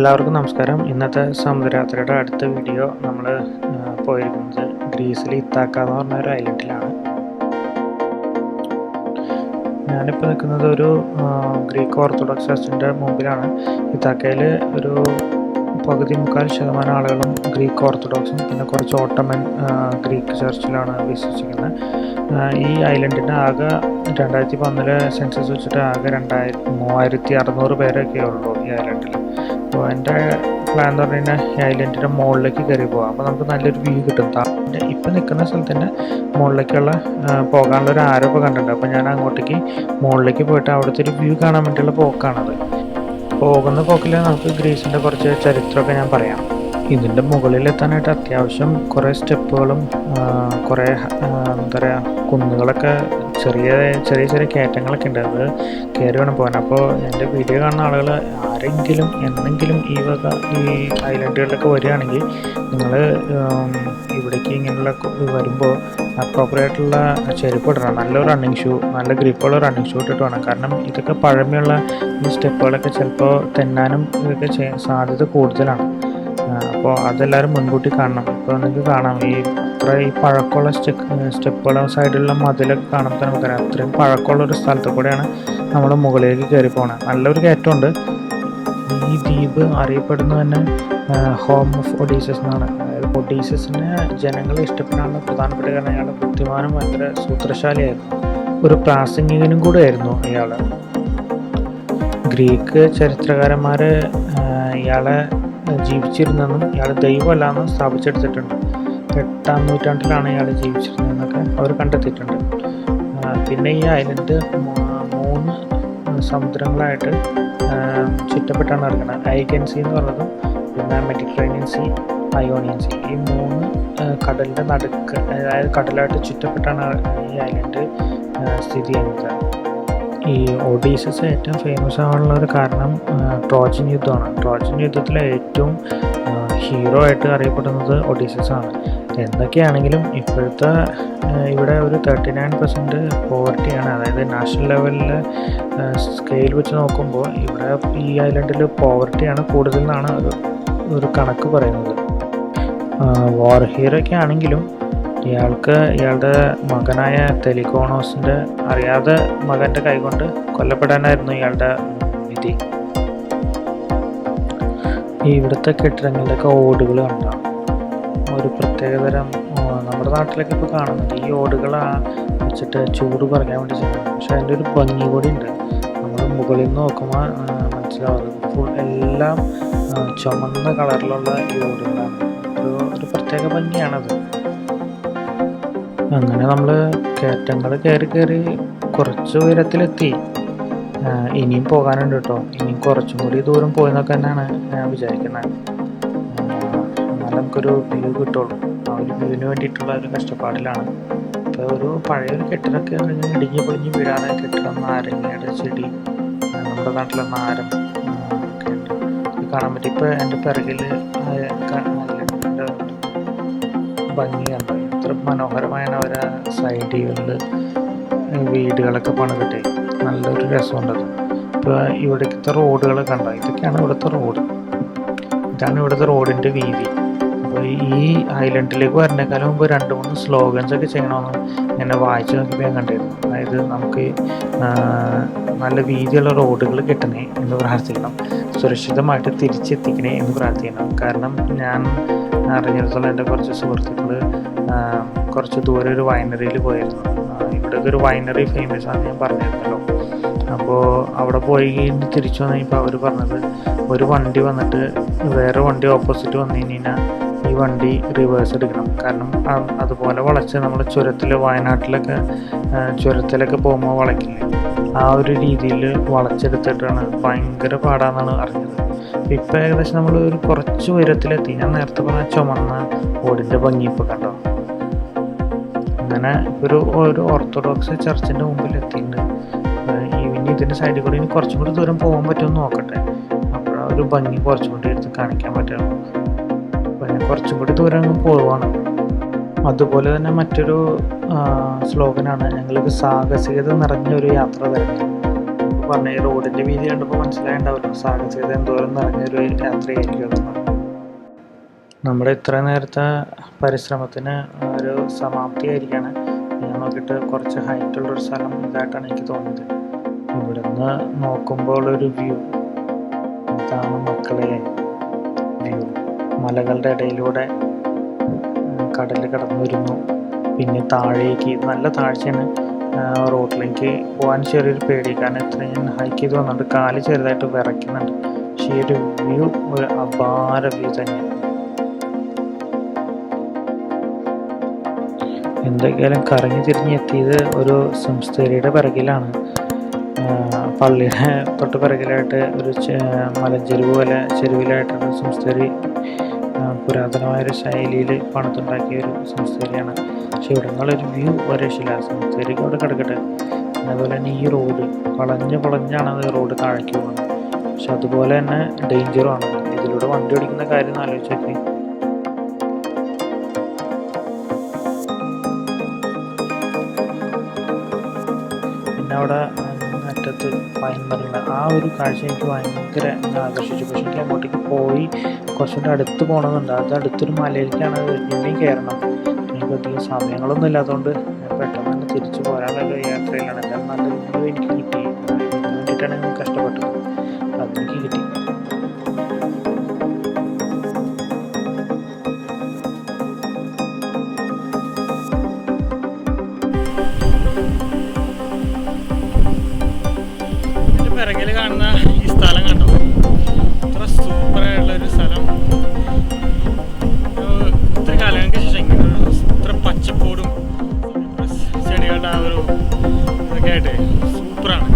എല്ലാവർക്കും നമസ്കാരം. ഇന്നത്തെ സമുദ്രയാത്രയുടെ അടുത്ത വീഡിയോ നമ്മൾ പോയിരിക്കുന്നത് ഗ്രീസിലെ ഇത്താക്ക എന്ന് പറഞ്ഞ ഒരു ഐലൻഡിലാണ്. ഞാനിപ്പോൾ നിൽക്കുന്നത് ഒരു ഗ്രീക്ക് ഓർത്തഡോക്സ് ചർച്ചിൻ്റെ മുമ്പിലാണ്. ഇത്താക്കയിൽ ഒരു പകുതി 3/4% ആളുകളും ഗ്രീക്ക് ഓർത്തഡോക്സും പിന്നെ കുറച്ച് ഓട്ടോമൻ ഗ്രീക്ക് ചർച്ചിലാണ് വിശ്വസിക്കുന്നത്. ഈ ഐലൻഡിൻ്റെ ആകെ 2011 സെൻസസ് വെച്ചിട്ട് ആകെ 3600 പേരൊക്കെ ഉള്ളൂ ഈ ഐലൻഡിൽ. അപ്പോൾ എൻ്റെ പ്ലാൻ എന്ന് പറഞ്ഞു കഴിഞ്ഞാൽ ഈ ഐലൻഡിൻ്റെ മുകളിലേക്ക് കയറി പോകാം. അപ്പോൾ നമുക്ക് നല്ലൊരു വ്യൂ കിട്ടും. ഇപ്പം നിൽക്കുന്ന സ്ഥലത്തിൻ്റെ മുകളിലേക്കുള്ള പോകാനുള്ളൊരു ആരോ കണ്ടിട്ടുണ്ട്. അപ്പോൾ ഞാൻ അങ്ങോട്ടേക്ക് മുകളിലേക്ക് പോയിട്ട് അവിടുത്തെ ഒരു വ്യൂ കാണാൻ വേണ്ടിയുള്ള പോക്കാണത്. പോകുന്ന പോക്കിൽ നമുക്ക് ഗ്രീസിൻ്റെ കുറച്ച് ചരിത്രമൊക്കെ ഞാൻ പറയാം. ഇതിൻ്റെ മുകളിലെത്താനായിട്ട് അത്യാവശ്യം കുറേ സ്റ്റെപ്പുകളും കുറേ എന്താ പറയുക കുന്നുകളൊക്കെ ചെറിയ കയറ്റങ്ങളൊക്കെ ഉണ്ട്. അത് കയറി വേണം പോകാൻ. അപ്പോൾ എൻ്റെ വീഡിയോ കാണുന്ന ആളുകൾ ആരെങ്കിലും എന്നെങ്കിലും ഈ ഐലൻഡുകളിലൊക്കെ വരികയാണെങ്കിൽ നിങ്ങൾ ഇവിടേക്ക് ഇങ്ങനെയുള്ള വരുമ്പോൾ അപ്രോപ്പറായിട്ടുള്ള ചെരുപ്പ് ഇടണം. നല്ലൊരു റണ്ണിങ് ഷൂ, നല്ല ഗ്രിപ്പുള്ള റണ്ണിങ് ഷൂ ഇട്ടിട്ട് വേണം. കാരണം ഇതൊക്കെ പഴമയുള്ള ഈ സ്റ്റെപ്പുകളൊക്കെ ചിലപ്പോൾ തെന്നാനും ഇതൊക്കെ സാധ്യത കൂടുതലാണ്. അപ്പോൾ അതെല്ലാവരും മുൻകൂട്ടി കാണണം. ഇപ്പോൾ നിങ്ങൾക്ക് കാണാം ഈ പഴക്കമുള്ള സ്റ്റെപ്പുകളെ സൈഡിലുള്ള മതിലൊക്കെ കാണുമ്പോൾ നമുക്കറിയാം അത്രയും പഴക്കമുള്ളൊരു സ്ഥലത്ത് കൂടെയാണ് നമ്മൾ മുകളിലേക്ക് കയറി പോകുന്നത്. നല്ലൊരു കയറ്റമുണ്ട്. ഈ ദ്വീപ് അറിയപ്പെടുന്നത് തന്നെ ഹോം ഓഫ് ഒഡീസസ് എന്നാണ്. അതായത് ഒഡീസസിനെ ജനങ്ങൾ ഇഷ്ടപ്പെടാനുള്ള പ്രധാനപ്പെട്ട കാരണം അയാളുടെ ബുദ്ധിമാനും ഭയങ്കര സൂത്രശാലിയായിരുന്നു. ഒരു പ്രാസംഗികനും കൂടെ ആയിരുന്നു ഇയാൾ. ഗ്രീക്ക് ചരിത്രകാരന്മാർ ഇയാളെ ജീവിച്ചിരുന്നെന്നും ഇയാൾ ദൈവമല്ലാന്നും സ്ഥാപിച്ചെടുത്തിട്ടുണ്ട്. 8-ാം നൂറ്റാണ്ടിലാണ് ഇയാൾ ജീവിച്ചിരുന്നതെന്നൊക്കെ അവർ കണ്ടെത്തിയിട്ടുണ്ട്. പിന്നെ ഈ ഐലൻഡ് 3 സമുദ്രങ്ങളായിട്ട് ചുറ്റപ്പെട്ടാണ് കിടക്കുന്നത്. ഐഗൻ സീ എന്ന് പറഞ്ഞതും പിന്നെ മെഡിറ്ററേനിയൻ സീ, അയോണിയൻ സീ, ഈ 3 കടലിൻ്റെ നടുക്ക്, അതായത് കടലായിട്ട് ചുറ്റപ്പെട്ടാണ് ഈ ഐലൻഡ് സ്ഥിതി ചെയ്യുന്നത്. ഈ ഒഡീസസ് ഏറ്റവും ഫേമസ് ആവാനുള്ള ഒരു കാരണം ട്രോജൻ യുദ്ധമാണ്. ട്രോജൻ യുദ്ധത്തിലെ ഏറ്റവും ഹീറോ ആയിട്ട് അറിയപ്പെടുന്നത് ഒഡീസസ് ആണ്. എന്തൊക്കെയാണെങ്കിലും ഇപ്പോഴത്തെ ഇവിടെ ഒരു 39% പോവർട്ടിയാണ്. അതായത് നാഷണൽ ലെവലിൽ സ്കെയിൽ വെച്ച് നോക്കുമ്പോൾ ഇവിടെ ഈ ഐലൻഡിൽ പോവർട്ടിയാണ് കൂടുതൽ എന്നാണ് ഒരു കണക്ക് പറയുന്നത്. വാർ ഹീറോയൊക്കെ ആണെങ്കിലും ഇയാളുടെ മകനായ തെലിക്കോണോസിൻ്റെ അറിയാതെ മകൻ്റെ കൈകൊണ്ട് കൊല്ലപ്പെടാനായിരുന്നു ഇയാളുടെ വിധി. ഇവിടുത്തെ കെട്ടിടങ്ങളിലൊക്കെ ഓടുകൾ കണ്ടാണ് ഒരു പ്രത്യേകതരം. നമ്മുടെ നാട്ടിലൊക്കെ ഇപ്പോൾ കാണുന്നുണ്ട് ഈ ഓടുകൾ വെച്ചിട്ട് ചൂട് കുറയ്ക്കാൻ വേണ്ടി ചെയ്യുന്നത്. പക്ഷെ അതിൻ്റെ ഒരു ഭംഗി കൂടി ഉണ്ട്. നമ്മൾ മുകളിൽ നിന്ന് നോക്കുമ്പോൾ മനസ്സിലാവുന്നത് ഫുൾ എല്ലാം ചുമന്ന കളറിലുള്ള ഈ ഓടുകളാണ്. ഒരു പ്രത്യേക ഭംഗിയാണത്. അങ്ങനെ നമ്മൾ കയറ്റങ്ങൾ കയറി കുറച്ച് ഉയരത്തിലെത്തി. ഇനിയും പോകാനുണ്ട് കേട്ടോ. ഇനിയും കുറച്ചും കൂടി ദൂരം പോയെന്നൊക്കെ തന്നെയാണ് ഞാൻ വിചാരിക്കുന്നത്. എന്നാലും നമുക്കൊരു വ്യൂ കിട്ടുള്ളൂ. ആ ഒരു വ്യൂവിന് വേണ്ടിയിട്ടുള്ള ഒരു കഷ്ടപ്പാടിലാണ്. ഇപ്പോൾ ഒരു പഴയൊരു കെട്ടിടമൊക്കെ ഇടിഞ്ഞ് പൊളിഞ്ഞ് വീഴാതെ കെട്ടിടം, നാരങ്ങയുടെ ചെടി, നമ്മുടെ നാട്ടിലെ നാരം ഒക്കെ ഉണ്ട്. ഇത് കാണാൻ പറ്റും. ഇപ്പോൾ എൻ്റെ പിറകിൽ ഭംഗിയാണ്. എത്ര മനോഹരമായാണ് അവരെ സൈഡുകളിൽ വീടുകളൊക്കെ പണിതിട്ടേ. നല്ലൊരു രസമുണ്ടത്. ഇപ്പോൾ ഇവിടത്തെ റോഡുകൾ കണ്ടോ? ഇതൊക്കെയാണ് ഇവിടുത്തെ റോഡ്. ഇതാണ് ഇവിടുത്തെ റോഡിൻ്റെ വീതി. അപ്പോൾ ഈ ഐലൻഡിലേക്ക് വരുന്നേക്കാളും മുമ്പ് 2-3 സ്ലോഗൻസ് ഒക്കെ ചെയ്യണമെന്ന് ഇങ്ങനെ വായിച്ച് നോക്കിയപ്പോൾ ഞാൻ കണ്ടിരുന്നു. അതായത് നമുക്ക് നല്ല വീതിയുള്ള റോഡുകൾ കിട്ടണേ എന്ന് പ്രാർത്ഥിക്കണം, സുരക്ഷിതമായിട്ട് തിരിച്ചെത്തിക്കണേ എന്ന് പ്രാർത്ഥിക്കണം. കാരണം ഞാൻ അറിഞ്ഞിടത്തോളം എൻ്റെ കുറച്ച് സുഹൃത്തുക്കൾ കുറച്ച് ദൂരെ ഒരു വൈനറിയിൽ പോയിരുന്നു. ഇവിടെയൊക്കെ ഒരു വൈനറി ഫേമസ് ആണെന്ന് ഞാൻ പറഞ്ഞിരുന്നല്ലോ. അപ്പോൾ അവിടെ പോയി തിരിച്ചു വന്നപ്പോൾ അവർ പറഞ്ഞത് ഒരു വണ്ടി വന്നിട്ട് വേറെ വണ്ടി ഓപ്പോസിറ്റ് വന്നു കഴിഞ്ഞാൽ ഈ വണ്ടി റിവേഴ്സ് എടുക്കണം. കാരണം അതുപോലെ വളച്ച് നമ്മൾ വയനാട്ടിലൊക്കെ ചുരത്തിലൊക്കെ പോകുമ്പോൾ വളയ്ക്കില്ലേ, ആ ഒരു രീതിയിൽ വളച്ചെടുത്തിട്ടാണ്. ഭയങ്കര പാടാന്നാണ് അറിഞ്ഞത്. ഇപ്പം ഏകദേശം നമ്മൾ ഒരു കുറച്ച് ഉയരത്തിലെത്തി. ഞാൻ നേരത്തെ പറഞ്ഞ ചുമന്ന ഓടിൻ്റെ ഭംഗി ഇപ്പോൾ കണ്ടോ. അങ്ങനെ ഒരു ഓർത്തഡോക്സ് ചർച്ചിൻ്റെ മുമ്പിൽ എത്തിയിട്ടുണ്ട്. ഇനി ഇതിൻ്റെ സൈഡിൽ കൂടി ഇനി കുറച്ചും കൂടി ദൂരം പോകാൻ പറ്റുമെന്ന് നോക്കട്ടെ. അപ്പോഴാ ഒരു ഭംഗി കുറച്ചും കൂടി എടുത്ത് കാണിക്കാൻ പറ്റുള്ളൂ. പിന്നെ കുറച്ചും കൂടി ദൂരം പോവുകയാണ്. അതുപോലെ തന്നെ മറ്റൊരു സ്ലോഗനാണ് ഞങ്ങൾക്ക് സാഹസികത നിറഞ്ഞ ഒരു യാത്ര തരണം. പറഞ്ഞ ഈ റോഡിൻ്റെ വീതി കണ്ടപ്പോൾ മനസ്സിലായിട്ടുണ്ടാവല്ലോ സാഹചര്യം എന്തോരം നിറഞ്ഞൊരു യാത്രയായിരിക്കും അതൊന്നും. നമ്മുടെ ഇത്ര നേരത്തെ പരിശ്രമത്തിന് ഒരു സമാപ്തിയായിരിക്കുകയാണ്. ഞാൻ നോക്കിയിട്ട് കുറച്ച് ഹൈറ്റുള്ളൊരു സ്ഥലം ഇതായിട്ടാണ് എനിക്ക് തോന്നിയത്. ഇവിടുന്ന് നോക്കുമ്പോൾ ഒരു വ്യൂ ഇതാണ് മക്കളെ, വ്യൂ. മലകളുടെ ഇടയിലൂടെ കടൽ കടന്നു വരുന്നു. പിന്നെ താഴേക്ക് നല്ല താഴ്ചയാണ്. റോഡിലേക്ക് പോകാൻ ചെറിയൊരു പേടി, കാരണം ഇത്രയും ഹൈക്ക് ചെയ്ത് വന്നിട്ട് കാല് ചെറുതായിട്ട് വിറയ്ക്കുന്നുണ്ട്. പക്ഷേ ഈ ഒരു വ്യൂ ഒരു അപാര വ്യൂ തന്നെയാണ്. എന്തൊക്കെയാലും കറങ്ങി തിരിഞ്ഞ് എത്തിയത് ഒരു സംസ്ഥേരിയുടെ പിറകിലാണ്. പള്ളിയുടെ തൊട്ട് പിറകിലായിട്ട് ഒരു മലഞ്ചെരുവ് പോലെ ചെരുവിലായിട്ടൊരു സംസ്ഥേരി പുരാതനമായൊരു ശൈലിയിൽ പണിതുണ്ടാക്കിയ ഒരു സംസ്ഥേരിയാണ്. പക്ഷെ ഇവിടെ നിന്നുള്ളൊരു വ്യൂ ഒരു രക്ഷയില്ല. സംസ്ഥേരിക്ക് അവിടെ കിടക്കട്ടെ. അതുപോലെ തന്നെ ഈ റോഡ് വളഞ്ഞാണ് അത് റോഡ് താഴേക്ക് പോകുന്നത്. പക്ഷെ അതുപോലെ തന്നെ ഡേഞ്ചറുമാണ്. ഇതിലൂടെ വണ്ടി ഓടിക്കുന്ന കാര്യം ഒന്ന് ആലോചിച്ച് നോക്കി. പിന്നെ അവിടെ അറ്റത്ത് പൈൻ മരങ്ങൾ, ആ ഒരു കാഴ്ച എനിക്ക് ഭയങ്കര ആകർഷിച്ചു. പക്ഷെ എനിക്ക് അങ്ങോട്ടേക്ക് പോയി കുറച്ചുകൂടെ അടുത്ത് പോകണമെന്നുണ്ട്. അത് അടുത്തൊരു മലയിലേക്കാണ്, പിന്നെയും കയറണം. എനിക്ക് അധികം സമയങ്ങളൊന്നും ഇല്ലാത്തതുകൊണ്ട് പെട്ടെന്ന് തന്നെ തിരിച്ചു പോരാനുള്ള യാത്രയിലാണ്. എന്തായാലും നല്ലൊരു വ്യൂ എനിക്ക് കിട്ടി. അതിന് വേണ്ടിയിട്ടാണ് ഞാൻ കഷ്ടപ്പെട്ടത്. അതെനിക്ക് കിട്ടി. പിറകിൽ കാണുന്ന ഈ സ്ഥലം കണ്ടോ, ഇത്ര സൂപ്പറായിട്ടുള്ളൊരു സ്ഥലം. ഇത്ര കാലങ്ങൾക്ക് ശേഷം ഇത്ര പച്ചപ്പോടും ചെടികളുടെ ആ ഒരു ഇതൊക്കെ ആയിട്ട് സൂപ്പറാണ്.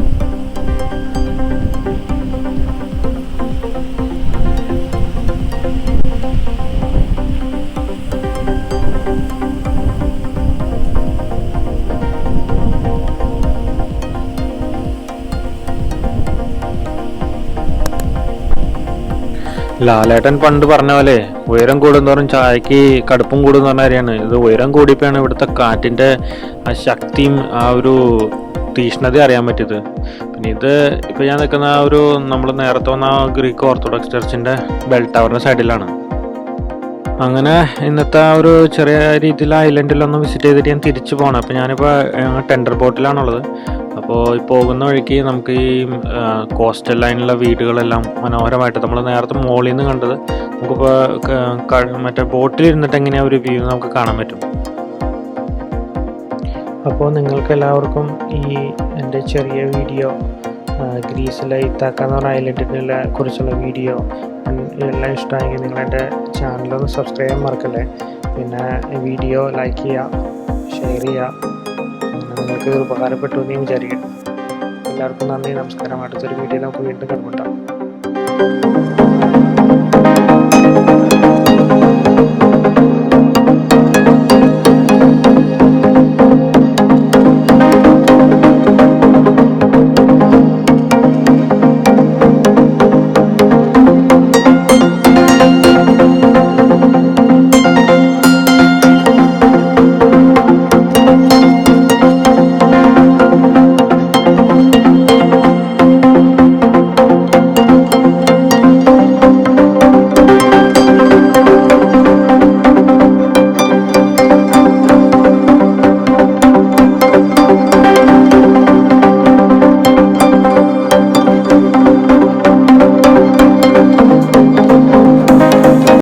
ലാലേട്ടൻ പണ്ട് പറഞ്ഞ പോലെ ഉയരം കൂടുന്നതോറും ചായക്ക് കടുപ്പം കൂടുന്ന പറഞ്ഞ കാര്യമാണ്. ഇത് ഉയരം കൂടിയപ്പോഴാണ് ഇവിടുത്തെ കാറ്റിൻ്റെ ആ ശക്തിയും ആ ഒരു തീഷ്ണത അറിയാൻ പറ്റിയത്. പിന്നെ ഇത് ഇപ്പോൾ ഞാൻ നിൽക്കുന്ന ആ ഒരു നമ്മൾ നേരത്തെ വന്ന ഗ്രീക്ക് ഓർത്തഡോക്സ് ചർച്ചിൻ്റെ ബെൽ ടവറിൻ്റെ സൈഡിലാണ്. അങ്ങനെ ഇന്നത്തെ ആ ഒരു ചെറിയ രീതിയിൽ ഐലൻഡിലൊന്ന് വിസിറ്റ് ചെയ്തിട്ട് ഞാൻ തിരിച്ചു പോകണം. അപ്പോൾ ഞാനിപ്പോൾ ടെൻഡർ ബോട്ടിലാണുള്ളത്. അപ്പോൾ ഈ പോകുന്ന വഴിക്ക് നമുക്ക് ഈ കോസ്റ്റൽ ലൈനിലുള്ള വീടുകളെല്ലാം മനോഹരമായിട്ട് നമ്മൾ നേരത്തെ മുകളിൽ നിന്ന് കണ്ടത് നമുക്കിപ്പോൾ മറ്റേ ബോട്ടിലിരുന്നിട്ട് എങ്ങനെയാണ് ഒരു വ്യൂ നമുക്ക് കാണാൻ പറ്റും. അപ്പോൾ നിങ്ങൾക്ക് എല്ലാവർക്കും ഈ എൻ്റെ ചെറിയ വീഡിയോ, ഗ്രീസിലെ ഇത്താക്ക എന്ന് പറഞ്ഞ ഐലൻഡിനെ കുറിച്ചുള്ള വീഡിയോ എല്ലാം ഇഷ്ടമായെങ്കിൽ നിങ്ങളെൻ്റെ ചാനലൊന്ന് സബ്സ്ക്രൈബ് ചെയ്യാൻ മറക്കല്ലേ. പിന്നെ വീഡിയോ ലൈക്ക് ചെയ്യുക, ഷെയർ ചെയ്യുക. നിങ്ങൾക്ക് ഇത് ഉപകാരപ്പെട്ടു എന്ന് വിചാരിക്കുന്നു. എല്ലാവർക്കും നന്ദി, നമസ്കാരം. അടുത്തൊരു വീഡിയോ നമുക്ക് വീണ്ടും കണ്ടുമുട്ടാം.